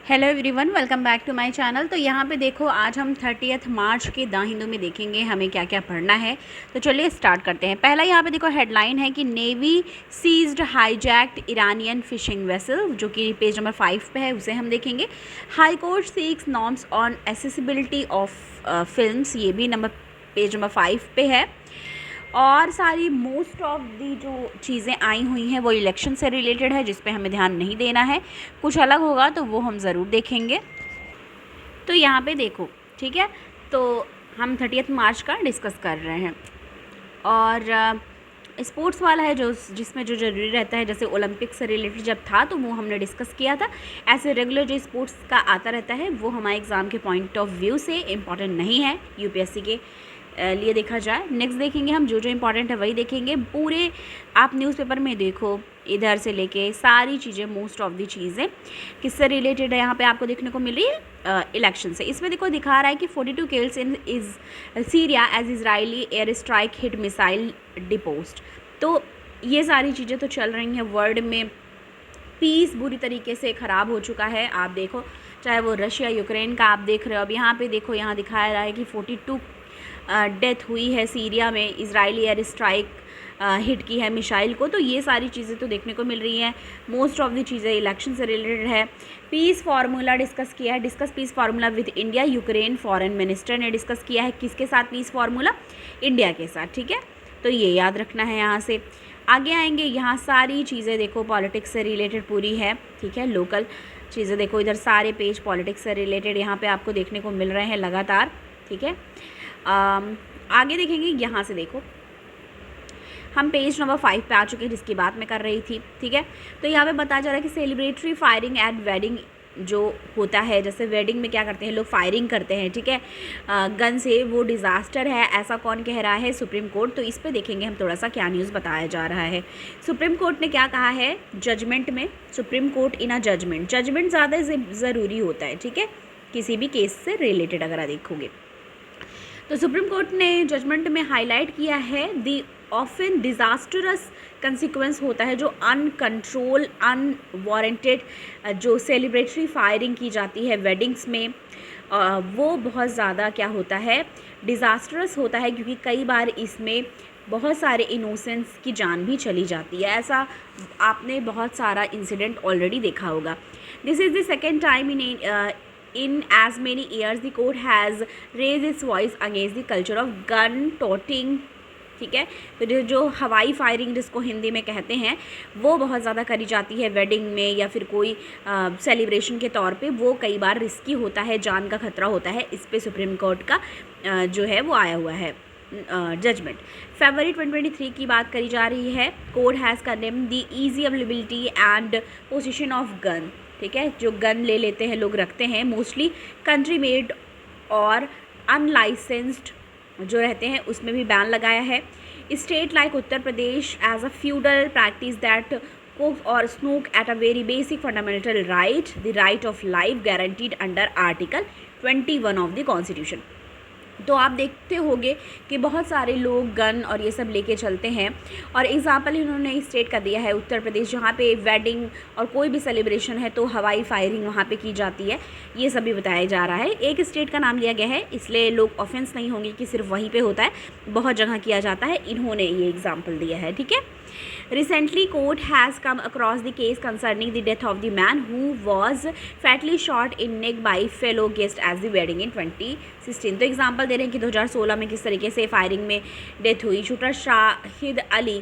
Hello everyone, welcome back to my channel. तो यहाँ पे देखो, आज हम 30 मार्च के द हिंदू में देखेंगे हमें क्या क्या पढ़ना है। तो चलिए स्टार्ट करते हैं। पहला यहाँ पे देखो हेडलाइन है कि navy seized hijacked Iranian fishing vessel, जो कि पेज नंबर 5 पे है, उसे हम देखेंगे। High court seeks norms on accessibility of films, ये भी पेज नंबर 5 पे है। और सारी मोस्ट ऑफ दी जो चीज़ें आई हुई हैं वो इलेक्शन से रिलेटेड है, जिस पे हमें ध्यान नहीं देना है। कुछ अलग होगा तो वो हम ज़रूर देखेंगे। तो यहाँ पे देखो, ठीक है, तो हम 30 मार्च का डिस्कस कर रहे हैं। और स्पोर्ट्स वाला है जो जिसमें जो ज़रूरी रहता है, जैसे ओलंपिक से रिलेटेड जब था तो वो हमने डिस्कस किया था। ऐसे रेगुलर जो स्पोर्ट्स का आता रहता है वो हमारे एग्ज़ाम के पॉइंट ऑफ व्यू से इम्पॉर्टेंट नहीं है, यूपीएससी के लिए देखा जाए। नेक्स्ट देखेंगे हम, जो जो इम्पोर्टेंट है वही देखेंगे। पूरे आप न्यूज़पेपर में देखो, इधर से लेके सारी चीज़ें, मोस्ट ऑफ दी चीज़ें किससे रिलेटेड है यहाँ पे आपको देखने को मिल रही है, इलेक्शन से। इसमें देखो दिखा रहा है कि 42 kills in Syria as Israeli air strike hit missile depots. तो ये सारी चीज़ें तो चल रही हैं। वर्ल्ड में पीस बुरी तरीके से ख़राब हो चुका है। आप देखो, चाहे वो रशिया यूक्रेन का आप देख रहे हो। अब यहाँ पे देखो, यहाँ दिखाया रहा है कि 42 डेथ हुई है सीरिया में, इजरायली एयर स्ट्राइक हिट की है मिसाइल को। तो ये सारी चीज़ें तो देखने को मिल रही हैं। मोस्ट ऑफ दी चीज़ें इलेक्शन से रिलेटेड है। पीस फार्मूला डिस्कस किया है, discuss peace formula with India. Ukraine foreign minister ने डिस्कस किया है किसके साथ पीस फार्मूला, इंडिया के साथ, ठीक है। तो ये याद रखना है। यहाँ से आगे आएंगे, यहाँ सारी चीज़ें देखो पॉलिटिक्स से रिलेटेड पूरी है, ठीक है। लोकल चीज़ें देखो, इधर सारे पेज पॉलिटिक्स से रिलेटेड यहाँ पे आपको देखने को मिल रहे हैं लगातार, ठीक है। आगे देखेंगे, यहाँ से देखो हम पेज नंबर 5 पे आ चुके हैं, जिसकी बात मैं कर रही थी, ठीक है। तो यहाँ पे बताया जा रहा है कि सेलिब्रेटरी फायरिंग एट वेडिंग जो होता है, जैसे वेडिंग में क्या करते हैं लोग, फायरिंग करते हैं, ठीक है, गन से, वो डिज़ास्टर है, ऐसा कौन कह रहा है, सुप्रीम कोर्ट। तो इस पे देखेंगे हम थोड़ा सा क्या न्यूज़ बताया जा रहा है। सुप्रीम कोर्ट ने क्या कहा है जजमेंट में, सुप्रीम कोर्ट इन अ जजमेंट ज़्यादा ज़रूरी होता है, ठीक है, किसी भी केस से रिलेटेड अगर आप देखोगे। तो सुप्रीम कोर्ट ने जजमेंट में हाईलाइट किया है दी ऑफन डिज़ास्टरस कंसिक्वेंस होता है जो अनकंट्रोल अनवारंटेड जो सेलिब्रेटरी फायरिंग की जाती है वेडिंग्स में, वो बहुत ज़्यादा क्या होता है, डिज़ास्टरस होता है, क्योंकि कई बार इसमें बहुत सारे इनोसेंट्स की जान भी चली जाती है। ऐसा आपने बहुत सारा इंसिडेंट ऑलरेडी देखा होगा। This is the second time in as many years the court has raised its voice against the culture of gun toting, ठीक है। तो जो हवाई फायरिंग जिसको हिंदी में कहते हैं, वो बहुत ज़्यादा करी जाती है वेडिंग में या फिर कोई सेलिब्रेशन के तौर पे, वो कई बार रिस्की होता है, जान का खतरा होता है। इस पे सुप्रीम कोर्ट का जो है वो आया हुआ है जजमेंट। फरवरी 2023 की बात करी जा रही है। Court has condemned the easy availability and position of gun, ठीक है, जो गन ले लेते हैं लोग, रखते हैं, मोस्टली कंट्री मेड और अनलाइसेंस्ड जो रहते हैं, उसमें भी बैन लगाया है। State like Uttar Pradesh as a feudal practice that cook or snook at a very basic fundamental right, the right of life guaranteed under Article 21 of the Constitution। तो आप देखते होंगे कि बहुत सारे लोग गन और ये सब लेके चलते हैं। और एग्ज़ाम्पल इन्होंने स्टेट का दिया है उत्तर प्रदेश, जहाँ पे वेडिंग और कोई भी सेलिब्रेशन है तो हवाई फायरिंग वहाँ पे की जाती है, ये सब भी बताया जा रहा है। एक स्टेट का नाम लिया गया है, इसलिए लोग ऑफेंस नहीं होंगे कि सिर्फ वहीं पे होता है, बहुत जगह किया जाता है। इन्होंने ये एग्जाम्पल दिया है, ठीक है। Recently, court has come across the case concerning the death of the man who was fatally shot in neck by fellow guest at the wedding in 2016। तो एग्जाम्पल दे रहे हैं कि 2016 में किस तरीके से फायरिंग में डेथ हुई। शूटर शाहिद अली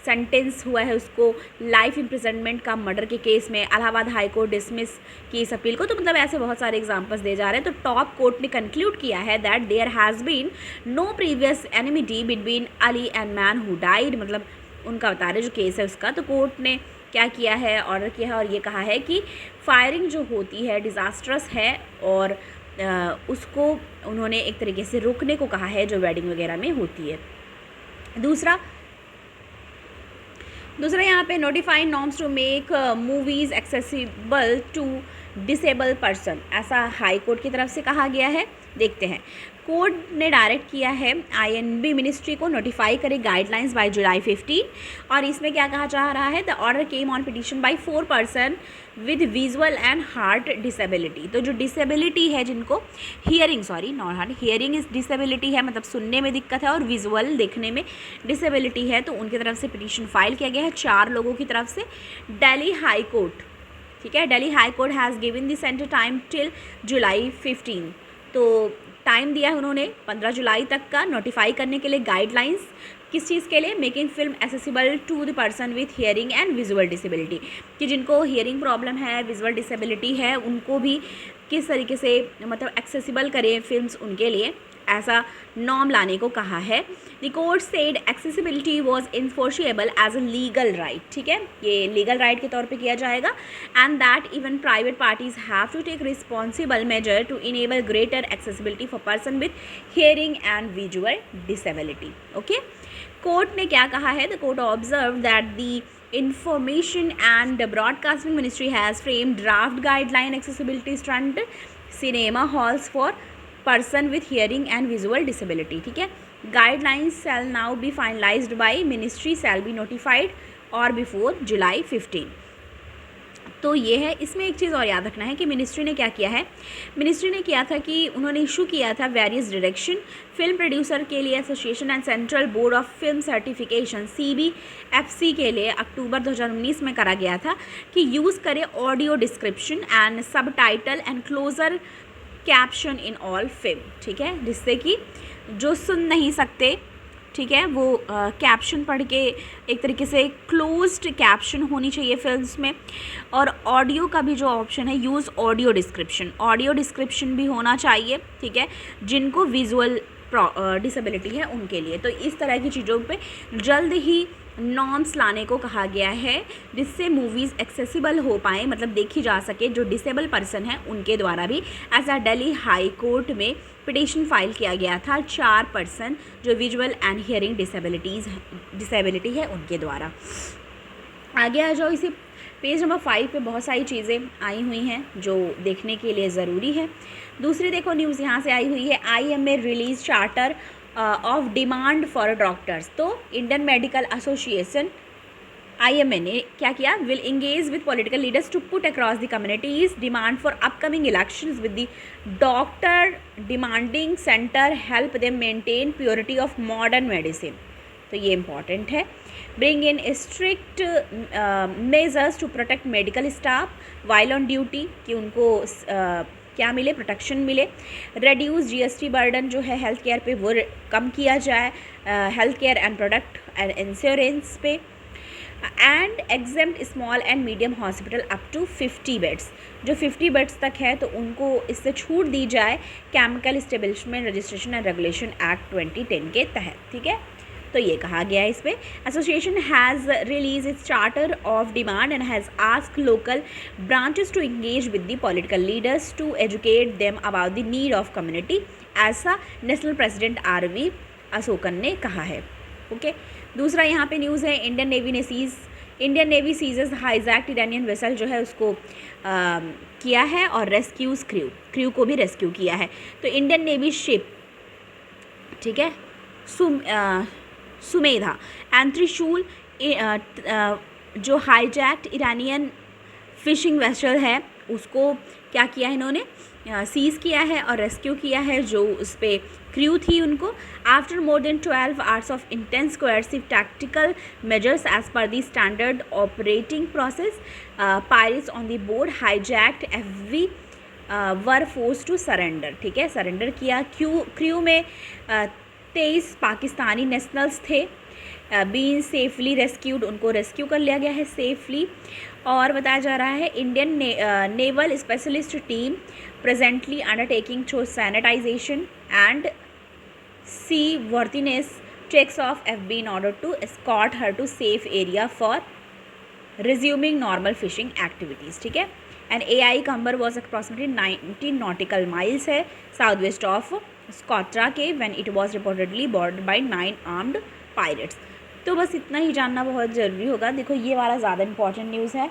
सेंटेंस हुआ है उसको लाइफ इम्प्रिजनमेंट का मर्डर के केस में। इलाहाबाद हाई कोर्ट डिसमिस की इस अपील को। तो मतलब ऐसे बहुत सारे एग्जांपल्स दे जा रहे हैं। तो टॉप कोर्ट ने कंक्लूड किया है that there has been no previous enmity between Ali and man who died, मतलब उनका बता रहे जो केस है उसका। तो कोर्ट ने क्या किया है, ऑर्डर किया है और ये कहा है कि फायरिंग जो होती है डिज़ास्ट्रस है और उसको उन्होंने एक तरीके से रोकने को कहा है जो वेडिंग वगैरह में होती है। दूसरा यहाँ पे notified norms to make movies accessible to disable person, ऐसा हाई कोर्ट की तरफ से कहा गया है। देखते हैं, कोर्ट ने डायरेक्ट किया है आईएनबी मिनिस्ट्री को नोटिफाई करे गाइडलाइंस बाय जुलाई 15 और इसमें क्या कहा जा रहा है, the order came on petition by 4 person with visual and heart disability. तो जो डिसेबिलिटी है, जिनको hearing, sorry not heart, hearing is disability है, मतलब सुनने में दिक्कत है, और विजुअल देखने में डिसेबिलिटी है, तो उनकी तरफ से पिटिशन फाइल किया गया है 4 लोगों की तरफ से। दिल्ली हाई कोर्ट, ठीक है, Delhi high court has given the centre time till July 15। तो टाइम दिया है उन्होंने 15 जुलाई तक का नोटिफाई करने के लिए गाइडलाइंस। किस चीज़ के लिए? Making film accessible to the person with hearing and visual disability, कि जिनको हियरिंग प्रॉब्लम है, विजुअल डिसेबिलिटी है, उनको भी किस तरीके से मतलब एक्सेसिबल करें फिल्म्स उनके लिए, ऐसा नॉर्म लाने को कहा है। The court said accessibility was enforceable as a legal right, ठीक है, ये लीगल राइट के तौर पे किया जाएगा, and that even private parties have to take responsible measure to enable greater accessibility for person with hearing and visual disability. Okay, court ने क्या कहा है? The court observe that the Information and Broadcasting Ministry has framed draft guideline accessibility stunt cinema halls for person with hearing and visual disability, ठीक है। Guidelines shall now be finalized by ministry, shall be notified or before July 15। तो ये है। इसमें एक चीज़ और याद रखना है कि मिनिस्ट्री ने क्या किया है, मिनिस्ट्री ने किया था कि उन्होंने इशू किया था वेरियस डायरेक्शन फिल्म प्रोड्यूसर के लिए association and central board of film certification CBFC के लिए अक्टूबर 2019 में करा गया था कि यूज़ करे audio description and subtitle and closed caption in all film, ठीक है, जिससे कि जो सुन नहीं सकते, ठीक है, वो कैप्शन पढ़ के एक तरीके से क्लोज्ड कैप्शन होनी चाहिए फिल्म्स में। और ऑडियो का भी जो ऑप्शन है, यूज़ ऑडियो डिस्क्रिप्शन भी होना चाहिए, ठीक है, जिनको विजुअल डिसेबिलिटी है उनके लिए। तो इस तरह की चीज़ों पे जल्द ही नॉर्म्स लाने को कहा गया है, जिससे मूवीज़ एक्सेसिबल हो पाए, मतलब देखी जा सके, जो डिसेबल पर्सन है उनके द्वारा भी। ऐसा दिल्ली हाई कोर्ट में पिटीशन फाइल किया गया था 4 पर्सन जो विजुअल एंड हियरिंग डिसेबिलिटी है उनके द्वारा। आगे आ जाओ, इसी पेज नंबर 5 पे बहुत सारी चीज़ें आई हुई हैं जो देखने के लिए ज़रूरी है। दूसरी देखो न्यूज़ यहाँ से आई हुई है, IMA release charter of demand for doctors. तो इंडियन मेडिकल एसोसिएशन IMA ने क्या किया, will engage with political leaders to put across the communities demand for upcoming elections with the doctor demanding centre help them maintain purity of modern medicine. तो ये important है। Bring in strict measures to protect medical staff while on duty, कि उनको क्या मिले, protection मिले। Reduce GST burden जो है हेल्थ केयर पे वो कम किया जाए, health care and product and insurance पे। And exempt small and medium hospital up to 50 beds, जो 50 बेड्स तक है तो उनको इससे छूट दी जाए chemical establishment registration and regulation act 2010 के तहत, ठीक है। तो ये कहा गया है इसमें। Association has release its charter of demand and has ask local branches to engage with the political leaders to educate them about the need of community, ऐसा नेशनल प्रेसिडेंट RV अशोकन ने कहा है। ओके, दूसरा यहाँ पे न्यूज़ है, Indian navy seizes hijacked Iranian vessel जो है उसको किया है और रेस्क्यूज क्रू को भी रेस्क्यू किया है। तो इंडियन नेवी शिप, ठीक है, सुमेधा एंड त्रिशूल जो हाईजैक्ड इरानियन फिशिंग वेसल है उसको क्या किया है, इन्होंने सीज़ किया है और रेस्क्यू किया है, जो उस पर क्रू थी उनको। After more than 12 hours of intense coercive tactical measures as per the standard operating process, pirates on the board hijacked FV were forced to surrender, ठीक है, सरेंडर किया। क्रू में 23 पाकिस्तानी नेशनल्स थे, बीन सेफली रेस्क्यूड, उनको rescue कर लिया गया है सेफली। और बताया जा रहा है Indian naval specialist team presently undertaking through sanitisation and seaworthiness checks of FB in order to escort her to safe area for resuming normal fishing activities, ठीक है। And AI Camber was approximately 19 nautical miles है south west of स्कॉट्रा के when it was reportedly boarded by 9 armed pirates। तो बस इतना ही जानना बहुत ज़रूरी होगा। देखो ये वाला ज़्यादा इंपॉर्टेंट न्यूज़ है।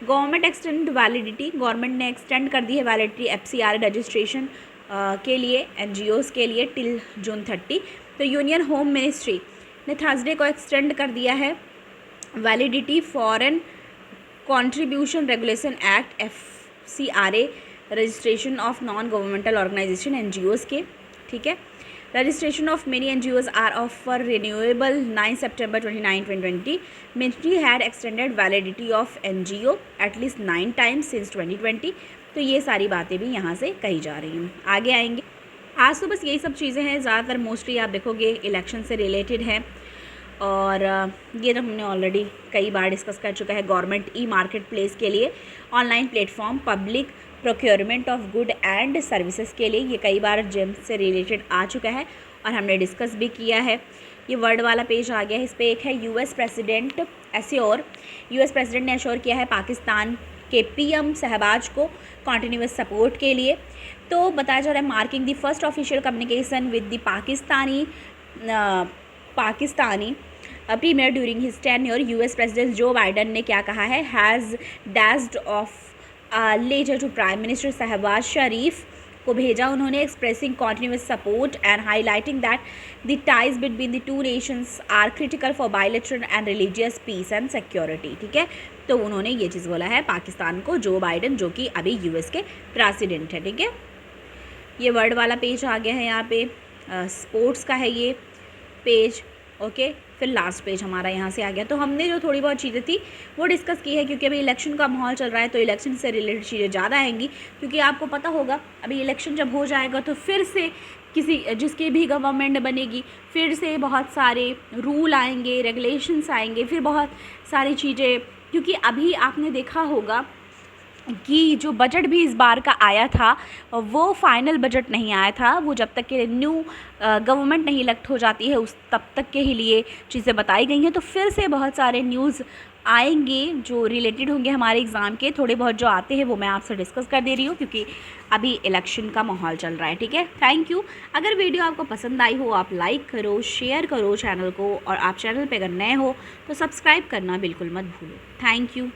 गवर्नमेंट एक्सटेंड वैलिडिटी, गवर्नमेंट ने एक्सटेंड कर दी है वैलिडिटी FCRA रजिस्ट्रेशन के लिए, NGOs के लिए टिल जून 30। तो यूनियन होम मिनिस्ट्री ने थर्सडे को एक्सटेंड कर दिया है validity foreign contribution regulation act FCRA registration of non governmental organisation NGOs के, ठीक है। Registration of many NGOs are of for renewable 9 September 29, 2020. Ministry had extended validity of NGO at least 9 times since 2020. तो ये सारी बातें भी यहाँ से कही जा रही हैं, आगे आएंगे। आज तो बस यही सब चीज़ें हैं, ज़्यादातर मोस्टली आप देखोगे इलेक्शन से रिलेटेड है, और ये तो हमने ऑलरेडी कई बार डिस्कस कर चुका है। गवर्नमेंट मार्केट प्लेस के लिए online platform public procurement of good and services के लिए, ये कई बार जेम से रिलेटेड आ चुका है और हमने डिस्कस भी किया है। ये वर्ड वाला पेज आ गया है, इस पर एक है US president assure. US president ने एश्योर किया है पाकिस्तान के PM शहबाज को कॉन्टीन्यूस सपोर्ट के लिए। तो बताया जा रहा है marking the first official communication with the Pakistani premier during his tenure. US president Joe Biden ने क्या कहा है, has dashed off letter to prime minister Shehbaz Sharif को भेजा उन्होंने, expressing continuous support and highlighting that the ties between the two nations are critical for bilateral and religious peace and security, ठीक है। तो उन्होंने ये चीज़ बोला है पाकिस्तान को, जो बाइडन जो कि अभी US के प्रेसिडेंट है, ठीक है। ये वर्ड वाला पेज आ गया है, यहाँ पे स्पोर्ट्स का है ये पेज, ओके। फिर लास्ट पेज हमारा यहाँ से आ गया। तो हमने जो थोड़ी बहुत चीज़ें थी वो डिस्कस की है, क्योंकि अभी इलेक्शन का माहौल चल रहा है, तो इलेक्शन से रिलेटेड चीज़ें ज़्यादा आएंगी, क्योंकि आपको पता होगा अभी इलेक्शन जब हो जाएगा तो फिर से किसी जिसकी भी गवर्नमेंट बनेगी, फिर से बहुत सारे रूल आएंगे, रेगुलेशंस आएंगे, फिर बहुत सारी चीज़ें, क्योंकि अभी आपने देखा होगा कि जो बजट भी इस बार का आया था वो फाइनल बजट नहीं आया था, वो जब तक के न्यू गवर्नमेंट नहीं इलेक्ट हो जाती है उस तब तक के ही लिए चीज़ें बताई गई हैं। तो फिर से बहुत सारे न्यूज़ आएंगे जो रिलेटेड होंगे हमारे एग्ज़ाम के, थोड़े बहुत जो आते हैं वो मैं आपसे डिस्कस कर दे रही हूँ, क्योंकि अभी इलेक्शन का माहौल चल रहा है, ठीक है। Thank you. अगर वीडियो आपको पसंद आई हो आप लाइक करो, शेयर करो चैनल को, और आप चैनल पर अगर नए हो तो सब्सक्राइब करना बिल्कुल मत भूलो। Thank you.